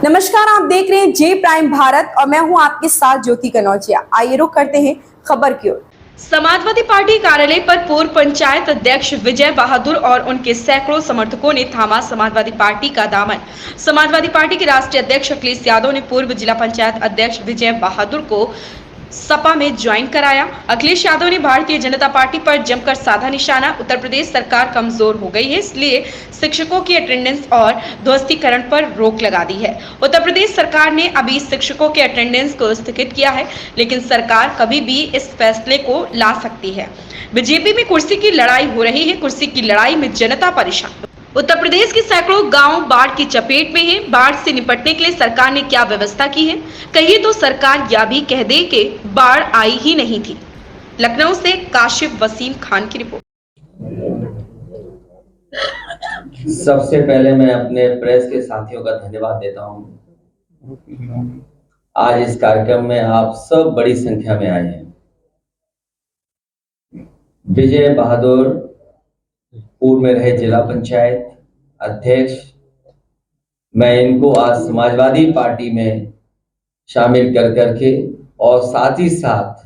नमस्कार, आप देख रहे हैं जे प्राइम भारत और मैं हूं आपके साथ ज्योति कनौजिया। आइए रुक करते हैं खबर की ओर। समाजवादी पार्टी कार्यालय पर पूर्व पंचायत अध्यक्ष विजय बहादुर और उनके सैकड़ों समर्थकों ने थामा समाजवादी पार्टी का दामन। समाजवादी पार्टी के राष्ट्रीय अध्यक्ष अखिलेश यादव ने पूर्व जिला पंचायत अध्यक्ष विजय बहादुर को सपा में ज्वाइन कराया। अखिलेश यादव ने भारतीय जनता पार्टी पर जमकर साधा निशाना। उत्तर प्रदेश सरकार कमजोर हो गई है, इसलिए शिक्षकों की अटेंडेंस और ध्वस्तीकरण पर रोक लगा दी है। उत्तर प्रदेश सरकार ने अभी शिक्षकों के अटेंडेंस को स्थगित किया है, लेकिन सरकार कभी भी इस फैसले को ला सकती है। बीजेपी में कुर्सी की लड़ाई हो रही है। कुर्सी की लड़ाई में जनता परेशान। उत्तर प्रदेश के सैकड़ों गांव बाढ़ की चपेट में हैं। बाढ़ से निपटने के लिए सरकार ने क्या व्यवस्था की है? कहिए तो सरकार यह भी कह दे कि बाढ़ आई ही नहीं थी। लखनऊ से काशिफ वसीम खान की रिपोर्ट। सबसे पहले मैं अपने प्रेस के साथियों का धन्यवाद देता हूं। आज इस कार्यक्रम में आप सब बड़ी संख्या में आए हैं। विजय बहादुर पूर्व में रहे जिला पंचायत अध्यक्ष, मैं इनको आज समाजवादी पार्टी में शामिल कर करके और साथ ही साथ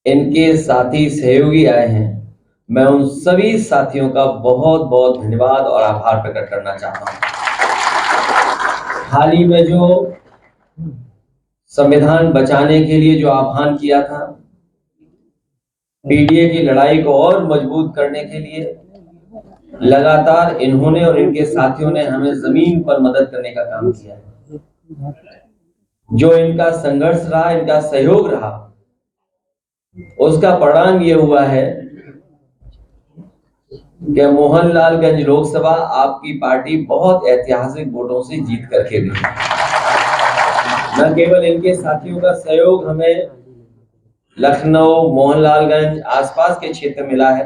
इनके साथी सहयोगी आए हैं। मैं उन सभी साथियों का बहुत बहुत धन्यवाद और आभार प्रकट करना चाहता हूं। हाल ही में जो संविधान बचाने के लिए जो आह्वान किया था, पीडीए की लड़ाई को और मजबूत करने के लिए लगातार इन्होंने और इनके साथियों ने हमें जमीन पर मदद करने का काम किया है। जो इनका संघर्ष रहा, इनका सहयोग रहा, उसका परिणाम ये हुआ है कि मोहनलालगंज लोकसभा आपकी पार्टी बहुत ऐतिहासिक वोटों से जीत करके गई। न केवल इनके साथियों का सहयोग हमें लखनऊ, मोहनलालगंज आसपास के क्षेत्र मिला है,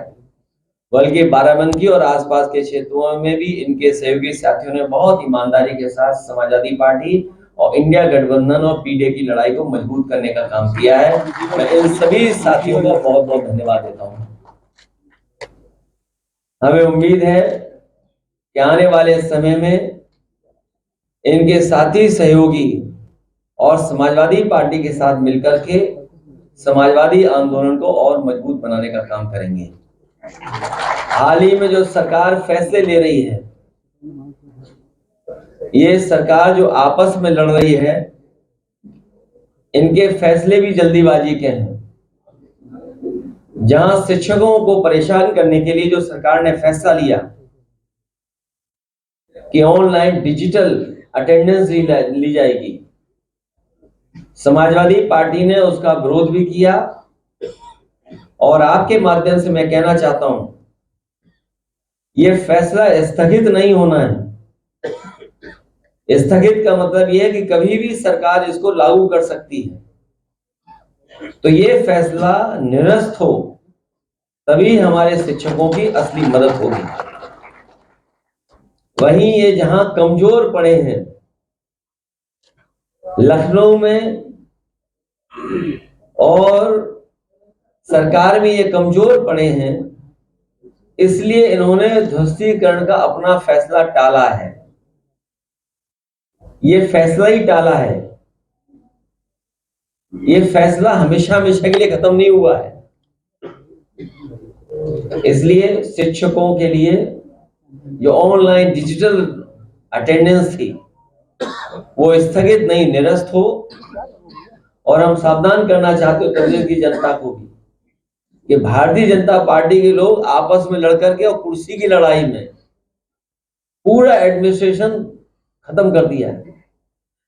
बल्कि बाराबंकी और आसपास के क्षेत्रों में भी इनके सहयोगी साथियों ने बहुत ईमानदारी के साथ समाजवादी पार्टी और इंडिया गठबंधन और पीडीए की लड़ाई को मजबूत करने का काम किया है। मैं इन सभी साथियों का बहुत बहुत धन्यवाद देता हूं। हमें उम्मीद है कि आने वाले समय में इनके साथी सहयोगी और समाजवादी पार्टी के साथ मिलकर के समाजवादी आंदोलन को और मजबूत बनाने का काम करेंगे। हाल ही में जो सरकार फैसले ले रही है, ये सरकार जो आपस में लड़ रही है, इनके फैसले भी जल्दीबाजी के हैं। जहां शिक्षकों को परेशान करने के लिए जो सरकार ने फैसला लिया कि ऑनलाइन डिजिटल अटेंडेंस ली जाएगी, समाजवादी पार्टी ने उसका विरोध भी किया। और आपके माध्यम से मैं कहना चाहता हूं, यह फैसला स्थगित नहीं होना है। स्थगित का मतलब यह है कि कभी भी सरकार इसको लागू कर सकती है। तो यह फैसला निरस्त हो, तभी हमारे शिक्षकों की असली मदद होगी। वहीं ये जहां कमजोर पड़े हैं, लखनऊ में और सरकार में ये कमजोर पड़े हैं, इसलिए इन्होंने ध्वस्तीकरण का अपना फैसला टाला है। ये फैसला ही टाला है। ये फैसला हमेशा हमेशा के लिए खत्म नहीं हुआ है। इसलिए शिक्षकों के लिए जो ऑनलाइन डिजिटल अटेंडेंस थी, वो स्थगित नहीं, निरस्त हो। और हम सावधान करना चाहते हो प्रदेश की जनता को भी कि भारतीय जनता पार्टी के लोग आपस में लड़कर के और कुर्सी की लड़ाई में पूरा एडमिनिस्ट्रेशन खत्म कर दिया है।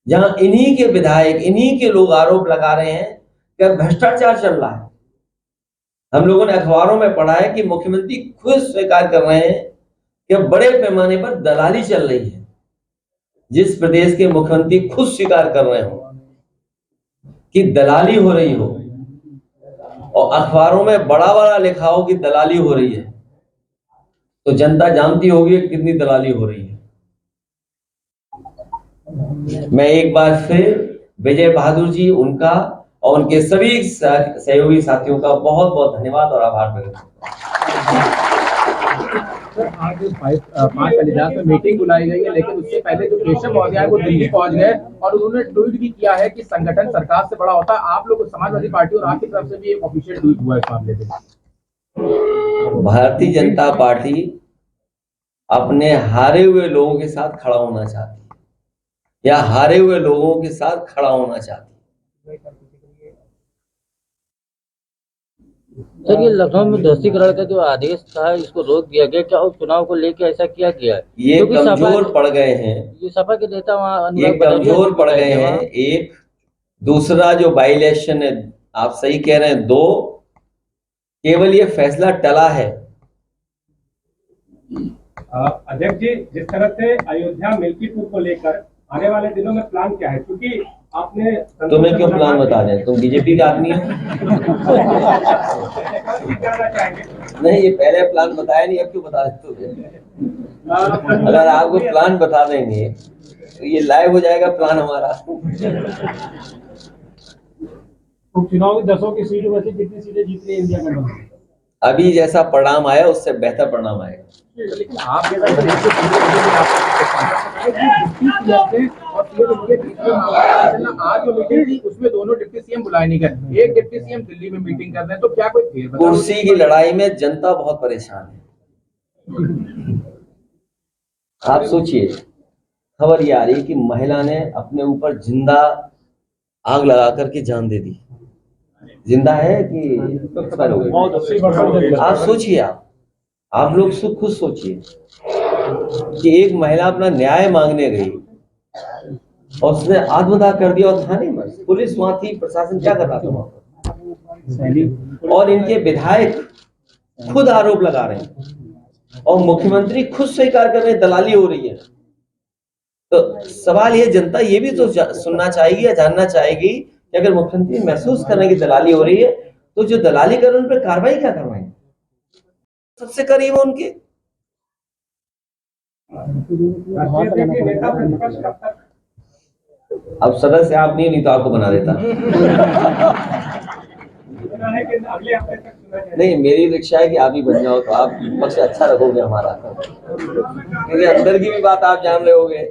जहां इन्हीं के विधायक, इन्हीं के लोग आरोप लगा रहे हैं कि भ्रष्टाचार चल रहा है। हम लोगों ने अखबारों में पढ़ा है कि मुख्यमंत्री खुद स्वीकार कर रहे हैं कि बड़े पैमाने पर दलाली चल रही है। जिस प्रदेश के मुख्यमंत्री खुद स्वीकार कर रहे हो कि दलाली हो रही हो और अखबारों में बड़ा बड़ा लिखा हो कि दलाली हो रही है, तो जनता जानती होगी कितनी दलाली हो रही है। मैं एक बार फिर विजय बहादुर जी, उनका और उनके सभी सहयोगी साथियों का बहुत बहुत धन्यवाद और आभार प्रकट करता हूं। सर आज 5 कालिदास में मीटिंग बुलाई गई है, लेकिन उससे पहले जो केशव महोदय है वो दिल्ली पहुंच गए और उन्होंने ट्वीट भी किया है कि संगठन सरकार से बड़ा होता है। आप लोग समाजवादी पार्टी और आपकी तरफ से भी एक ऑफिशियल ट्वीट हुआ है इस मामले में। भारतीय जनता पार्टी अपने हारे हुए लोगों के साथ खड़ा होना चाहती है या हारे हुए लोगों के साथ खड़ा होना चाहती है। सर, ये लखनऊ में ध्वस्तीकरण का जो आदेश था इसको रोक दिया गया, क्या उस चुनाव को लेकर ऐसा किया गया है? ये क्योंकि कमजोर पड़ गए हैं, ये सपा के नेता वहाँ ये कमजोर पड़ गए हैं। एक दूसरा जो बाई इलेक्शन है, आप सही कह रहे हैं। दो, केवल ये फैसला टला है। अध्यक्ष जी, जिस तरह से अयोध्या मिल्कीपुर को लेकर आने वाले दिनों में प्लान क्या है, क्योंकि आपने तुम्हें क्यों प्लान बता दें, तुम बीजेपी का आदमी हो। नहीं, ये पहले प्लान बताया नहीं, अब क्यों बता देते हो? अगर आपको प्लान बता देंगे तो ये लाइव हो जाएगा प्लान हमारा। उपचुनाव में 10 की सीटों में से कितनी सीटें जीतनी है इंडिया गठबंधन? अभी जैसा परिणाम आया उससे बेहतर परिणाम आएगा। लेकिन आप आज जो मीटिंग थी उसमें दोनों डिप्टी सीएम बुलाए नहीं गए, एक डिप्टी सीएम दिल्ली में मीटिंग कर रहे हैं, तो क्या कोई फेरबदल? कुर्सी की लड़ाई में जनता बहुत परेशान है। आप सोचिए, खबर ये आ रही है कि महिला ने अपने ऊपर जिंदा आग लगा करके जान दे दी। जिंदा है कि एक्सपायर हो गई? आप सोचिए, आप लोग खुद सोचिए कि एक महिला अपना न्याय मांगने गई और उसने आत्मदाह कर दिया और था नहीं, बस पुलिस वहां थी, प्रशासन क्या कर रहा था वहां पर? और इनके विधायक खुद आरोप लगा रहे हैं और मुख्यमंत्री खुद स्वीकार कर रहे हैं दलाली हो रही है। तो सवाल ये, जनता ये भी तो सुनना चाहेगी या जानना चाहेगी कि अगर मुख्यमंत्री महसूस कर रहे हैं कि दलाली हो रही है तो जो दलाली कर रहे हैं उन पर कार्रवाई क्या करवाएंगे? सबसे करीब उनके अब सदस्य आप नहीं तो आपको बना देता। नहीं, मेरी इच्छा है कि आप ही बन जाओ, तो आप पक्ष अच्छा रखोगे हमारा, क्योंकि अंदर की भी बात आप जान रहे होगे।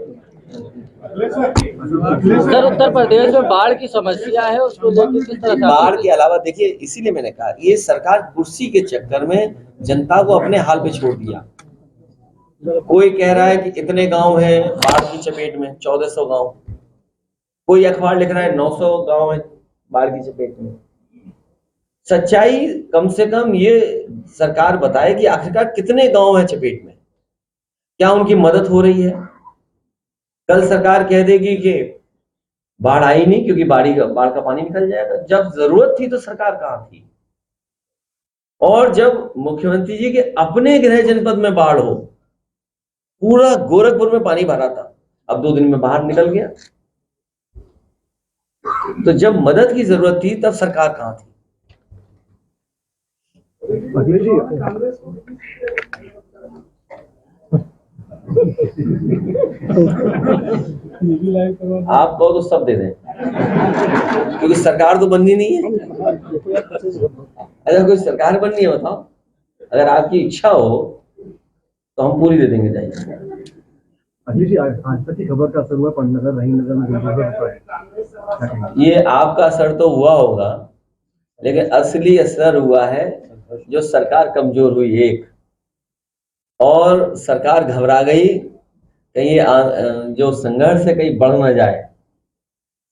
सर, उत्तर प्रदेश में बाढ़ की समस्या है, उसको लेकर किस तरह? बाढ़ के अलावा देखिए, इसीलिए मैंने कहा ये सरकार कुर्सी के चक्कर में जनता को अपने हाल पे छोड़ दिया। कोई कह रहा है कि इतने गांव हैं बाढ़ की चपेट में, 1400 गांव। कोई अखबार लिख रहा है 900 गांव है बाढ़ की चपेट में। सच्चाई कम से कम ये सरकार बताए कि आखिरकार कितने गांव हैं चपेट में, क्या उनकी मदद हो रही है। कल सरकार कह देगी कि बाढ़ आई नहीं क्योंकि बाढ़ का पानी निकल जाएगा। जब जरूरत थी तो सरकार कहां थी? और जब मुख्यमंत्री जी के अपने गृह जनपद में बाढ़ हो, पूरा गोरखपुर में पानी भरा था, अब 2 दिन में बाहर निकल गया। तो जब मदद की जरूरत थी तब सरकार कहां थी? आप कहो तो सब दे दें, क्योंकि सरकार तो बननी नहीं है। अगर कोई सरकार बननी है बताओ, अगर आपकी इच्छा हो तो हम पूरी दे देंगे। जाइए। अजीत जी, आज तक की खबर का असर हुआ पंतनगर रहीमनगर में? ये आपका असर तो हुआ होगा, लेकिन असली असर हुआ है जो सरकार कमजोर हुई एक, और सरकार घबरा गई कहीं जो संघर्ष है कहीं बढ़ न जाए।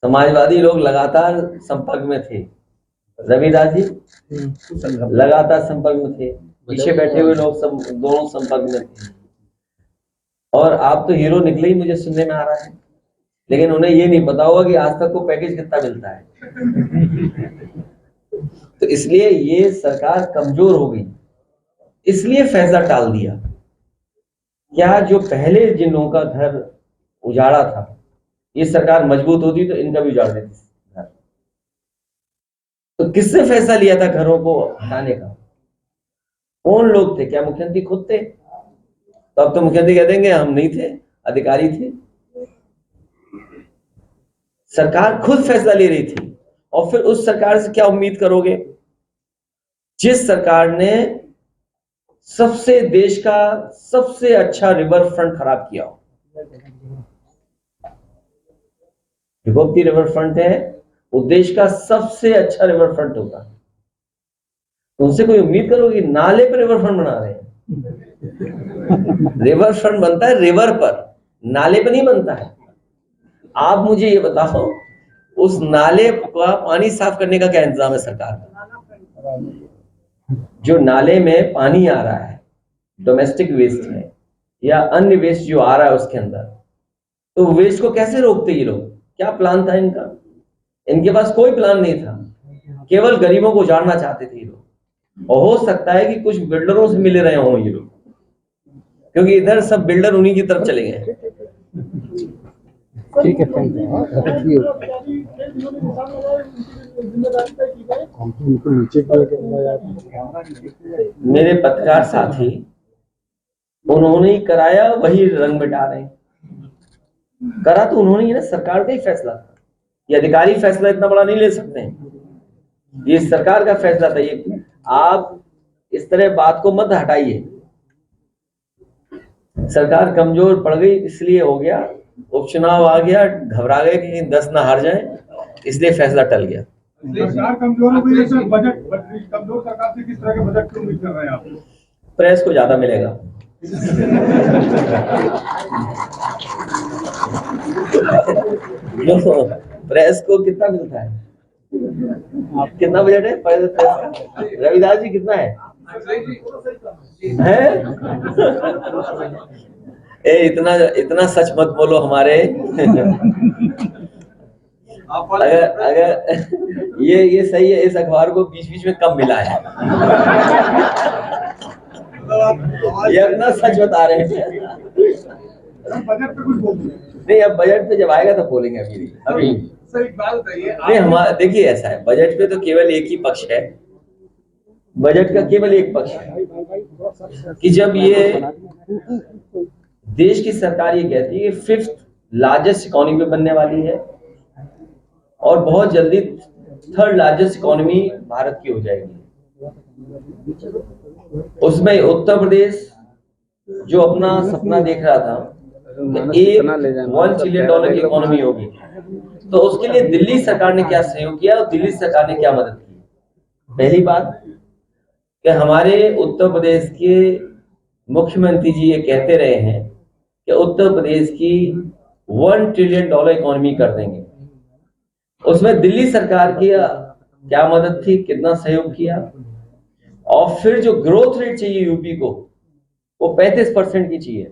समाजवादी लोग लगातार संपर्क में थे, रविदास जी लगातार संपर्क में थे, पीछे बैठे हुए लोग दोनों संपर्क में थे। और आप तो हीरो निकले ही, मुझे सुनने में आ रहा है, लेकिन उन्हें ये नहीं पता होगा कि आज तक को पैकेज कितना मिलता है। तो इसलिए ये सरकार कमजोर हो गई, इसलिए फैसला टाल दिया। क्या जो पहले जिन लोगों का घर उजाड़ा था, ये सरकार मजबूत होती तो इनका भी उजाड़ देती घर। तो किसने फैसला लिया था घरों को हटाने का? कौन लोग थे? क्या मुख्यमंत्री खुद थे? तो अब तो मुख्यमंत्री कह देंगे हम नहीं थे, अधिकारी थे। सरकार खुद फैसला ले रही थी, और फिर उस सरकार से क्या उम्मीद करोगे जिस सरकार ने सबसे देश का सबसे अच्छा रिवर फ्रंट खराब किया हो। गोमती रिवर फ्रंट है, वो देश का सबसे अच्छा रिवर फ्रंट होगा। उनसे कोई उम्मीद करोगे नाले पर रिवर फ्रंट बना रहे हैं? रिवर फ्रंट बनता है रिवर पर, नाले पर नहीं बनता है। आप मुझे ये बताओ, उस नाले का पानी साफ करने का क्या इंतजाम है सरकार का? जो नाले में पानी आ रहा है, डोमेस्टिक वेस्ट है या अन्य वेस्ट जो आ रहा है उसके अंदर, तो वेस्ट को कैसे रोकते ये लोग? क्या प्लान था इनका? इनके पास कोई प्लान नहीं था, केवल गरीबों को उजाड़ना चाहते थे ये लोग। और हो सकता है कि कुछ बिल्डरों से मिल रहे हों ये लोग, क्योंकि इधर सब बिल्डर उन्हीं की तरफ चले गए। ठीक है, थैंक यू। मेरे पत्रकार साथी, उन्होंने ही कराया, वही रंग मिटा रहे हैं। करा तो उन्होंने ही ना, सरकार का ही फैसला था। ये अधिकारी फैसला इतना बड़ा नहीं ले सकते हैं, ये सरकार का फैसला था। ये आप इस तरह बात को मत हटाइए। सरकार कमजोर पड़ गई, इसलिए हो गया, उपचुनाव आ गया, घबरा गए कि 10 ना हार जाएं, इसलिए फैसला टल गया। सरकार कमजोर हो गई है सर। बजट कमजोर सरकार से किस तरह के बजट की उम्मीद कर रहे हैं आप? प्रेस को ज्यादा मिलेगा। प्रेस को कितना मिलता है? कितना बजट है प्रेस का? रविदास जी कितना है? इतना सच मत बोलो हमारे। अगर ये सही है, इस अखबार को बीच बीच में कम मिला है। ये अपना सच बता रहे हैं। बजट पे कुछ बोलते नहीं, अब बजट पे जब आएगा तो बोलेंगे। अभी सर एक बात बताइए, नहीं, हमारा देखिए ऐसा है, बजट पे तो केवल एक ही पक्ष है। बजट का केवल एक पक्ष है कि जब ये देश की सरकार ये कहती है कि 5th लार्जेस्ट इकोनॉमी बनने वाली है और बहुत जल्दी 3rd लार्जेस्ट इकोनॉमी भारत की हो जाएगी। उसमें उत्तर प्रदेश जो अपना सपना देख रहा था कि $1 ट्रिलियन की इकोनॉमी होगी, तो उसके लिए दिल्ली सरकार ने क्या सहयोग किया और दिल्ली सरकार ने क्या मदद की? पहली बात कि हमारे उत्तर प्रदेश के मुख्यमंत्री जी ये कहते रहे हैं कि उत्तर प्रदेश की $1 ट्रिलियन इकोनॉमी कर देंगे। उसमें दिल्ली सरकार की क्या मदद थी, कितना सहयोग किया? और फिर जो ग्रोथ रेट चाहिए यूपी को, वो 35% की चाहिए,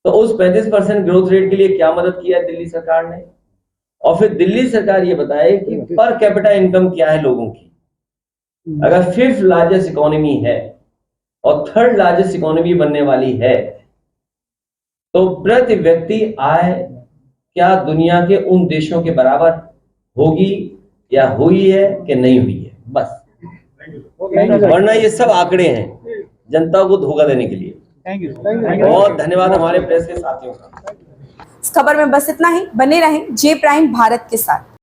तो उस 35% ग्रोथ रेट के लिए क्या मदद किया दिल्ली सरकार ने? और फिर दिल्ली सरकार ये बताए कि पर कैपिटा इनकम क्या है लोगों की। अगर 5th लार्जेस्ट इकोनॉमी है और 3rd लार्जेस्ट इकोनॉमी बनने वाली है, तो प्रति व्यक्ति आय क्या दुनिया के उन देशों के बराबर होगी या हुई है कि नहीं हुई है? बस, वरना ये सब आंकड़े हैं जनता को धोखा देने के लिए। बहुत धन्यवाद हमारे प्रेस के साथियों का। इस खबर में बस इतना ही। बने रहें जे प्राइम भारत के साथ।